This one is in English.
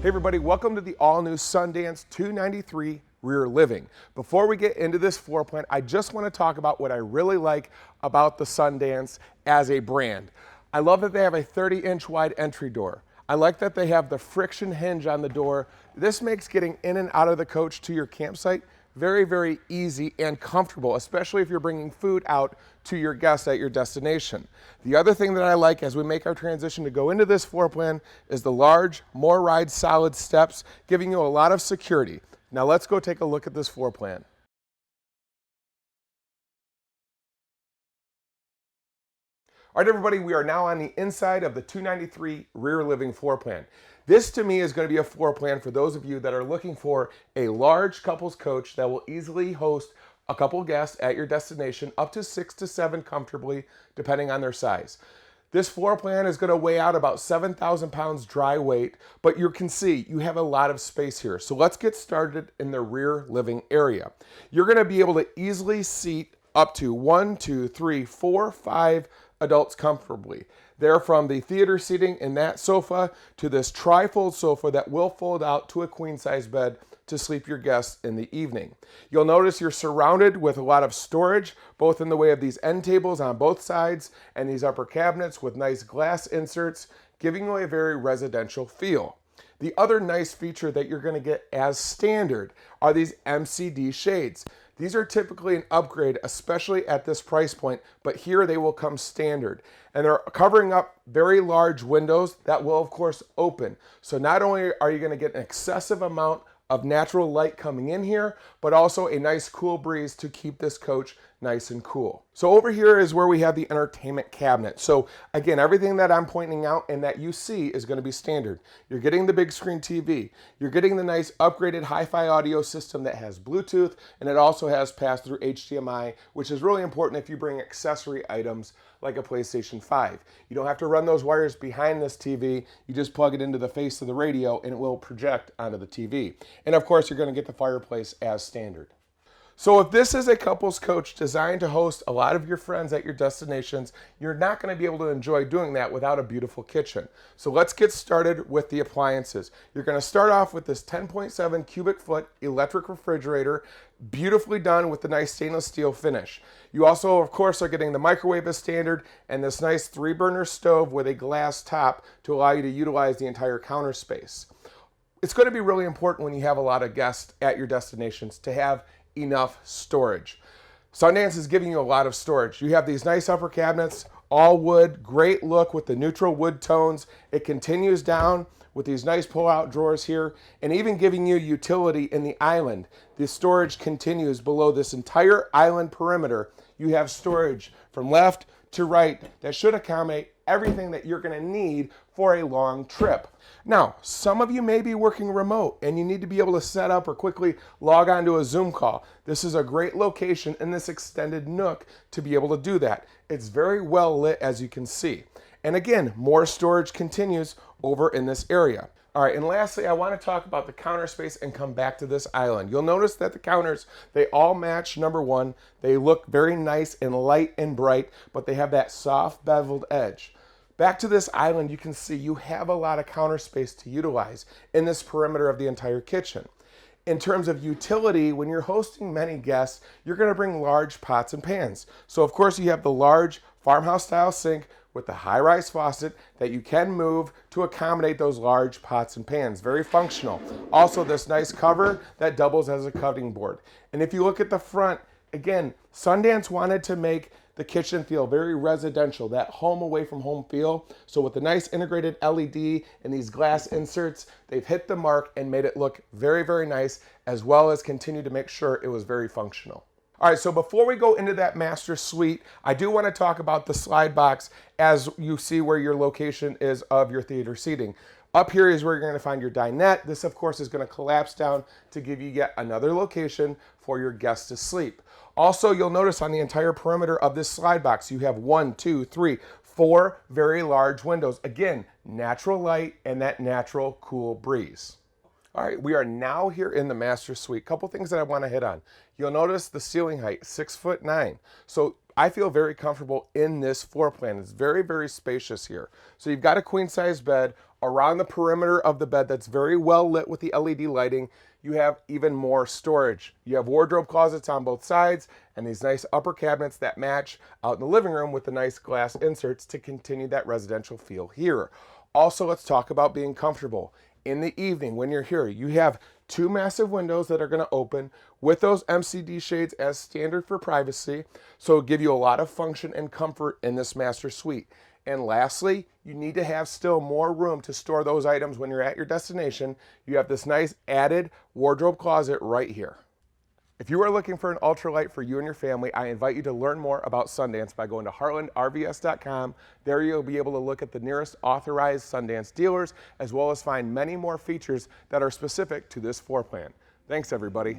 Hey everybody, welcome to the all-new Sundance 293 Rear Living. Before we get into this floor plan, I just want to talk about what I really like about the Sundance as a brand. I love that they have a 30-inch wide entry door. I like that they have the friction hinge on the door. This makes getting in and out of the coach to your campsite very, very easy and comfortable, especially if you're bringing food out to your guests at your destination. The other thing that I like as we make our transition to go into this floor plan is the large, more ride solid steps, giving you a lot of security. Now let's go take a look at this floor plan. All right, everybody, we are now on the inside of the 293 Rear Living floor plan. This to me is going to be a floor plan for those of you that are looking for a large couples coach that will easily host a couple guests at your destination, up to 6 to 7 comfortably, depending on their size. This floor plan is going to weigh out about 7,000 pounds dry weight, but you can see you have a lot of space here. So let's get started in the rear living area. You're going to be able to easily seat up to 1, 2, 3, 4, 5 adults comfortably. They're from the theater seating in that sofa to this tri-fold sofa that will fold out to a queen size bed to sleep your guests in the evening. You'll notice you're surrounded with a lot of storage, both in the way of these end tables on both sides and these upper cabinets with nice glass inserts, giving you a very residential feel. The other nice feature that you're going to get as standard are these MCD shades. These are typically an upgrade, especially at this price point, but here they will come standard. And they're covering up very large windows that will, of course, open. So not only are you going to get an excessive amount of natural light coming in here, but also a nice cool breeze to keep this coach nice and cool. So over here is where we have the entertainment cabinet. So again, everything that I'm pointing out and that you see is going to be standard. You're getting the big screen TV. You're getting the nice upgraded hi-fi audio system that has Bluetooth, and it also has pass-through HDMI, which is really important if you bring accessory items like a PlayStation 5. You don't have to run those wires behind this TV. You just plug it into the face of the radio and it will project onto the TV. And of course, you're going to get the fireplace as standard. So if this is a couples coach designed to host a lot of your friends at your destinations, you're not going to be able to enjoy doing that without a beautiful kitchen. So let's get started with the appliances. You're going to start off with this 10.7 cubic foot electric refrigerator, beautifully done with the nice stainless steel finish. You also, of course, are getting the microwave as standard and this nice 3-burner stove with a glass top to allow you to utilize the entire counter space. It's going to be really important when you have a lot of guests at your destinations to have enough storage. Sundance is giving you a lot of storage. You have these nice upper cabinets, all wood, great look with the neutral wood tones. It continues down with these nice pull-out drawers here, and even giving you utility in the island. The storage continues below this entire island perimeter. You have storage from left to right that should accommodate everything that you're going to need for a long trip. Now, some of you may be working remote and you need to be able to set up or quickly log on to a Zoom call. This is a great location in this extended nook to be able to do that. It's very well lit, as you can see. And again, more storage continues over in this area. All right, and lastly, I want to talk about the counter space and come back to this island. You'll notice that the counters, they all match number one. They look very nice and light and bright, but they have that soft beveled edge. Back to this island, you can see you have a lot of counter space to utilize in this perimeter of the entire kitchen. In terms of utility, when you're hosting many guests, you're going to bring large pots and pans. So of course you have the large farmhouse style sink with the high-rise faucet that you can move to accommodate those large pots and pans. Very functional. Also this nice cover that doubles as a cutting board. And if you look at the front, again, Sundance wanted to make the kitchen feel very residential, that home away from home feel. So with the nice integrated LED and these glass inserts, they've hit the mark and made it look very, very nice, as well as continue to make sure it was very functional. All right, so before we go into that master suite, I do want to talk about the slide box as you see where your location is of your theater seating. Up here is where you're going to find your dinette. This, of course, is going to collapse down to give you yet another location for your guests to sleep. Also, you'll notice on the entire perimeter of this slide box, you have 1, 2, 3, 4 very large windows. Again, natural light and that natural cool breeze. All right, we are now here in the master suite. Couple things that I want to hit on. You'll notice the ceiling height, 6'9". So I feel very comfortable in this floor plan. It's very, very spacious here. So you've got a queen size bed. Around the perimeter of the bed that's very well lit with the LED lighting, you have even more storage. You have wardrobe closets on both sides and these nice upper cabinets that match out in the living room with the nice glass inserts to continue that residential feel here. Also, let's talk about being comfortable. In the evening, when you're here, you have two massive windows that are going to open with those MCD shades as standard for privacy, so it'll give you a lot of function and comfort in this master suite. And lastly, you need to have still more room to store those items when you're at your destination. You have this nice added wardrobe closet right here. If you are looking for an ultralight for you and your family, I invite you to learn more about Sundance by going to heartlandrvs.com. There you'll be able to look at the nearest authorized Sundance dealers, as well as find many more features that are specific to this floor plan. Thanks, everybody.